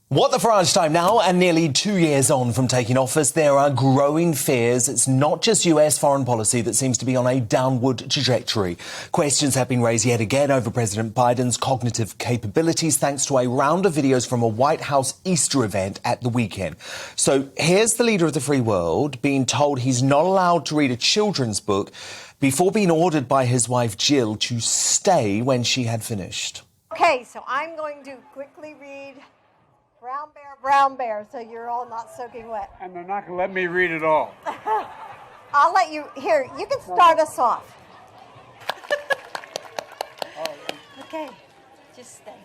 What the Farage time now, and nearly 2 years on from taking office, there are growing fears it's not just US foreign policy that seems to be on a downward trajectory. Questions have been raised yet again over President Biden's cognitive capabilities thanks to a round of videos from a White House Easter event at the weekend. So here's the leader of the free world being told he's not allowed to read a children's book before being ordered by his wife Jill to stay when she had finished. Okay, so I'm going to quickly read Brown Bear, so you're all not soaking wet. And they're not going to let me read it all. I'll let you, here, you can start us off. Okay, just stay.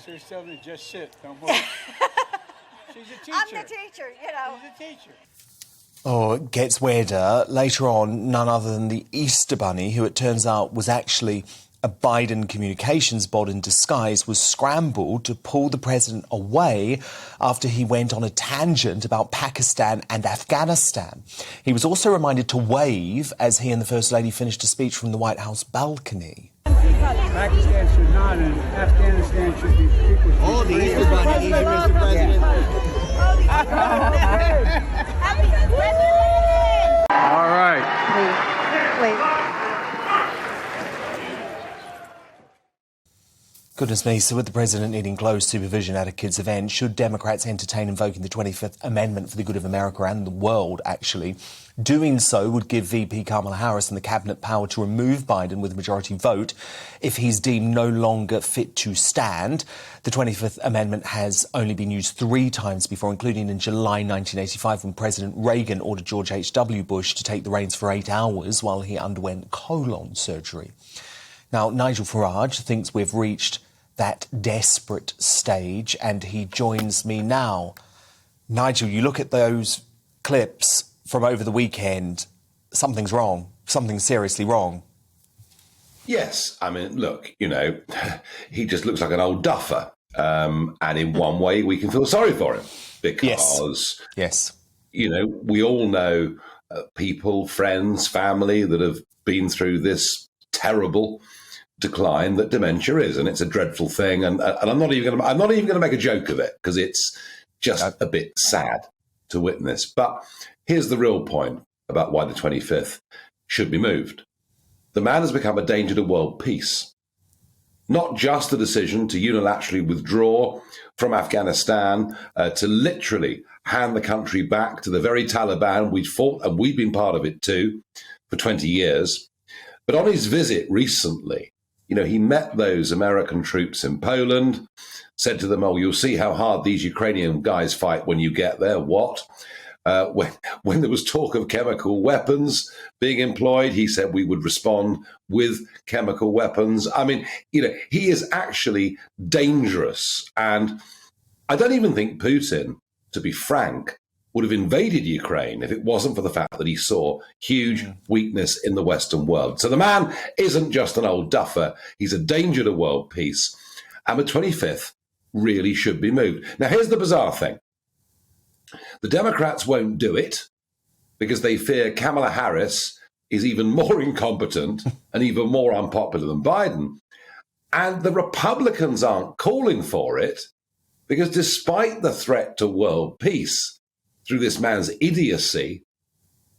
She's telling me just sit, don't move. She's a teacher. I'm the teacher, you know. She's a teacher. Oh, it gets weirder. Later on, none other than the Easter Bunny, who it turns out was actually a Biden communications bot in disguise, was scrambled to pull the president away after he went on a tangent about Pakistan and Afghanistan. He was also reminded to wave as he and the First Lady finished a speech from the White House balcony. Pakistan should not, and Afghanistan should be people. Oh, the Easter Bunny, Mr. President. All right. Wait. Goodness me, so with the president needing close supervision at a kids' event, should Democrats entertain invoking the 25th Amendment for the good of America and the world, actually? Doing so would give VP Kamala Harris and the cabinet power to remove Biden with a majority vote if he's deemed no longer fit to stand. The 25th Amendment has only been used 3 times before, including in July 1985 when President Reagan ordered George H.W. Bush to take the reins for 8 hours while he underwent colon surgery. Now, Nigel Farage thinks we've reached that desperate stage, and he joins me now. Nigel, you look at those clips from over the weekend, something's wrong. Something's seriously wrong. Yes, I mean, look, you know, he just looks like an old duffer. And in one way, we can feel sorry for him because, yes. You know, we all know people, friends, family that have been through this terrible decline that dementia is, and it's a dreadful thing. And I'm not even going to make a joke of it because it's just a bit sad to witness. But here's the real point about why the 25th should be moved. The man has become a danger to world peace. Not just a decision to unilaterally withdraw from Afghanistan, to literally hand the country back to the very Taliban we'd fought, and we've been part of it too, for 20 years. But on his visit recently, you know, he met those American troops in Poland, said to them, oh, you'll see how hard these Ukrainian guys fight when you get there. What? When there was talk of chemical weapons being employed, he said we would respond with chemical weapons. I mean, you know, he is actually dangerous. And I don't even think Putin, to be frank, would have invaded Ukraine if it wasn't for the fact that he saw huge weakness in the Western world. So the man isn't just an old duffer. He's a danger to world peace. And the 25th really should be moved. Now, here's the bizarre thing. The Democrats won't do it because they fear Kamala Harris is even more incompetent and even more unpopular than Biden. And the Republicans aren't calling for it because despite the threat to world peace, through this man's idiocy,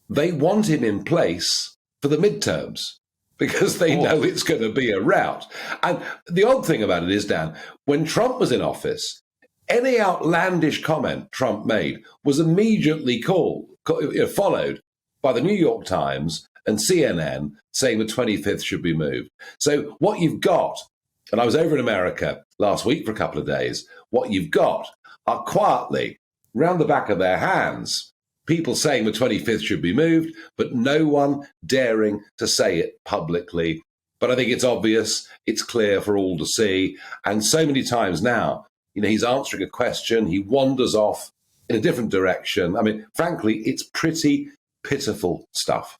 they want him in place for the midterms because they know it's going to be a rout. And the odd thing about it is, Dan, when Trump was in office, any outlandish comment Trump made was immediately followed by the New York Times and CNN saying the 25th should be moved. So what you've got, and I was over in America last week for a couple of days, what you've got are quietly, round the back of their hands, people saying the 25th should be moved, but no one daring to say it publicly. But I think it's obvious, it's clear for all to see. And so many times now, you know, he's answering a question, he wanders off in a different direction. I mean, frankly, it's pretty pitiful stuff.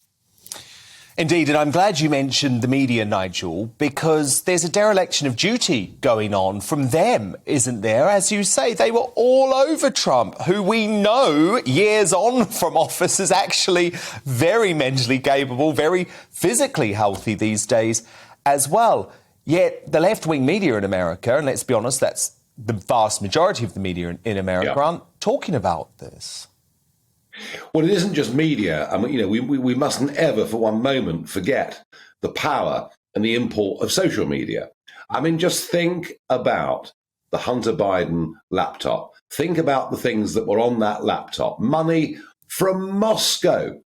Indeed, and I'm glad you mentioned the media, Nigel, because there's a dereliction of duty going on from them, isn't there? As you say, they were all over Trump, who we know years on from office is actually very mentally capable, very physically healthy these days as well. Yet the left-wing media in America, and let's be honest, that's the vast majority of the media in America aren't talking about this. Well, it isn't just media. I mean, we mustn't ever for one moment forget the power and the import of social media. I mean, just think about the Hunter Biden laptop. Think about the things that were on that laptop. Money from Moscow.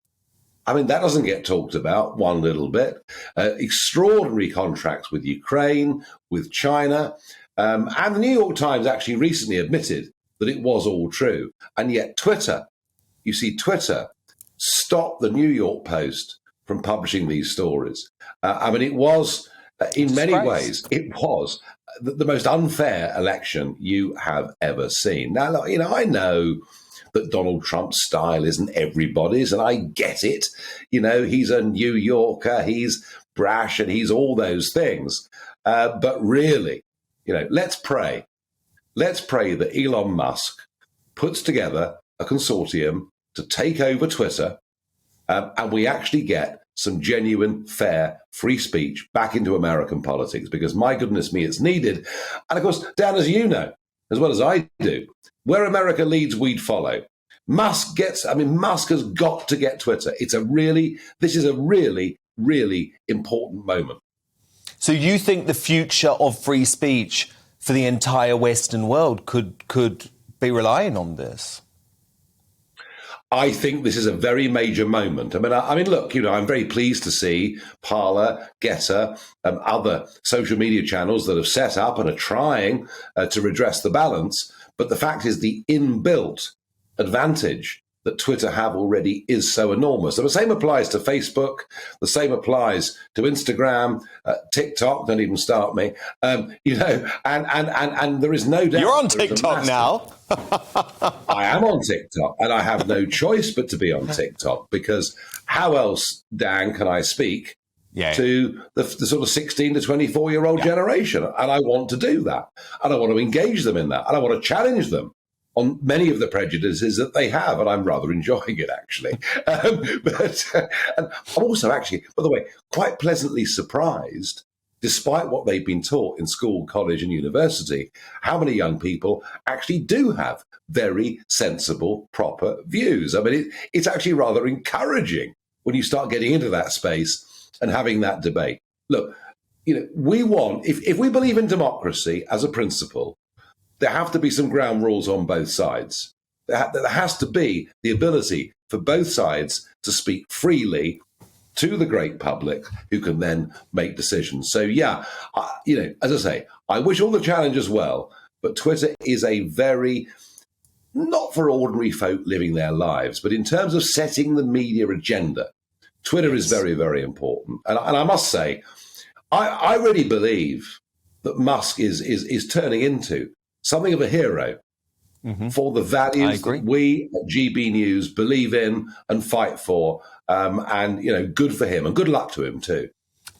I mean, that doesn't get talked about one little bit. Extraordinary contracts with Ukraine, with China. And the New York Times actually recently admitted that it was all true. And yet Twitter stopped the New York Post from publishing these stories. I mean, it was, in many ways, it was the most unfair election you have ever seen. Now, look, I know that Donald Trump's style isn't everybody's, and I get it. He's a New Yorker, he's brash, and he's all those things. But really, let's pray. Let's pray that Elon Musk puts together a consortium to take over Twitter, and we actually get some genuine, fair, free speech back into American politics, because my goodness me, it's needed. And of course, Dan, as you know, as well as I do, where America leads, we'd follow. Musk has got to get Twitter. This is a really, really important moment. So you think the future of free speech for the entire Western world could be relying on this? I think this is a very major moment. I mean, look, I'm very pleased to see Parler, Getter, and other social media channels that have set up and are trying to redress the balance. But the fact is, the inbuilt advantage that Twitter have already is so enormous. And the same applies to Facebook. The same applies to Instagram, TikTok. Don't even start me. And there is no doubt. You're on TikTok now. I am on TikTok, and I have no choice but to be on TikTok, because how else, Dan, can I speak to the sort of 16 to 24-year-old generation? And I want to do that. And I want to engage them in that. And I want to challenge them on many of the prejudices that they have, and I'm rather enjoying it, actually. But and I'm also actually, by the way, quite pleasantly surprised, despite what they've been taught in school, college, and university, how many young people actually do have very sensible, proper views. I mean, it's actually rather encouraging when you start getting into that space and having that debate. Look, we want, if we believe in democracy as a principle, there have to be some ground rules on both sides. There has to be the ability for both sides to speak freely to the great public, who can then make decisions. So, as I say, I wish all the challengers well, but Twitter is a very, not for ordinary folk living their lives, but in terms of setting the media agenda, Twitter is very, very important. And I must say, I really believe that Musk is turning into something of a hero for the values that we at GBNews believe in and fight for. And, good for him, and good luck to him too.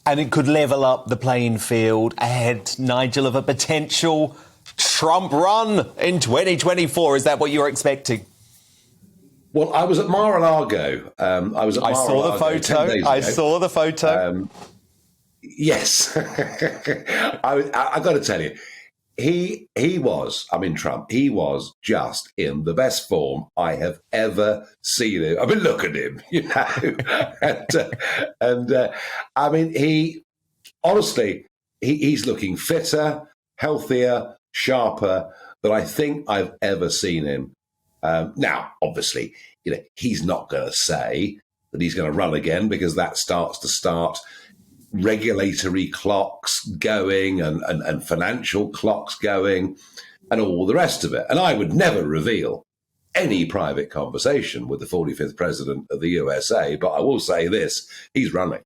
And it could level up the playing field ahead, Nigel, of a potential Trump run in 2024. Is that what you're expecting? Well, I was at Mar-a-Lago. I saw the photo. Yes. I got to tell you, Trump, he was just in the best form I have ever seen him. I mean, look at him, he's looking fitter, healthier, sharper than I think I've ever seen him. Now, obviously, he's not going to say that he's going to run again, because that starts to start regulatory clocks going and financial clocks going and all the rest of it. And I would never reveal any private conversation with the 45th president of the USA, but I will say this, he's running.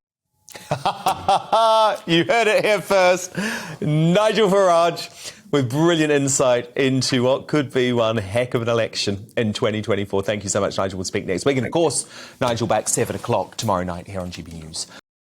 You heard it here first. Nigel Farage with brilliant insight into what could be one heck of an election in 2024. Thank you so much, Nigel. We'll speak next week. And of course, Nigel back 7 o'clock tomorrow night here on GB News.